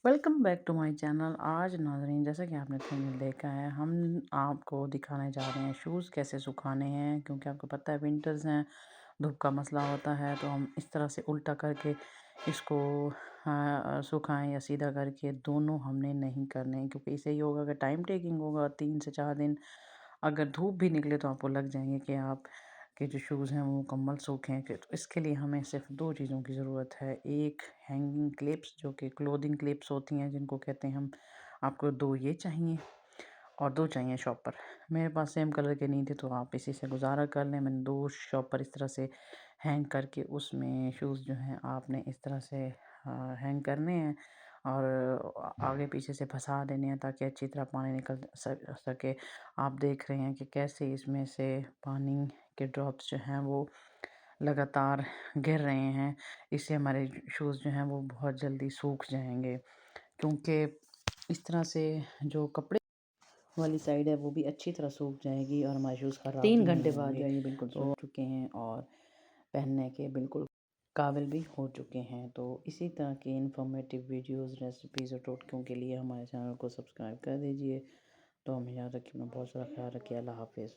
Welcome back to my channel. आज नाज़रीन, जैसा कि आपने थंबनेल देखा है, हम आपको दिखाने जा रहे हैं शूज़ कैसे सुखाने हैं। क्योंकि आपको पता है विंटर्स हैं, धूप का मसला होता है, तो हम इस तरह से उल्टा करके इसको सुखाएं या सीधा करके, दोनों हमने नहीं करने हैं। क्योंकि इससे ये होगा कि टाइम टेकिंग होगा, 3 से 4 दिन अगर धूप भी निकले तो आपको लग जाएंगे कि आप के जो शूज़ हैं वो मुकम्मल सूखें। कि तो इसके लिए हमें सिर्फ दो चीज़ों की ज़रूरत है। एक हैंगिंग क्लिप्स, जो कि क्लोथिंग क्लिप्स होती हैं जिनको कहते हैं हम, आपको दो ये चाहिए और दो चाहिए शॉपर। मेरे पास सेम कलर के नहीं थे तो आप इसी से गुजारा कर लें। मैंने दो शॉपर इस तरह से हैंग करके उसमें शूज़ जो हैं आपने इस तरह से हैंग करने हैं और आगे पीछे से फंसा देने हैं ताकि अच्छी तरह पानी निकल सके। आप देख रहे हैं कि कैसे इसमें से पानी के ड्रॉप्स जो हैं वो लगातार गिर रहे हैं। इससे हमारे शूज़ जो हैं वो बहुत जल्दी सूख जाएंगे। क्योंकि इस तरह से जो कपड़े वाली साइड है वो भी अच्छी तरह सूख जाएगी और हमारे शूज़ ख़राब 3 घंटे बाद जो है ये बिल्कुल सूख चुके हैं और पहनने के बिल्कुल काबिल भी हो चुके हैं। तो इसी तरह की इन्फॉर्मेटिव वीडियोस, रेसिपीज़ और टोटकों के लिए हमारे चैनल को सब्सक्राइब कर दीजिए। तो हमें याद रखिए, अपना बहुत सारा ख्याल रखिए। अल्लाह हाफिज़।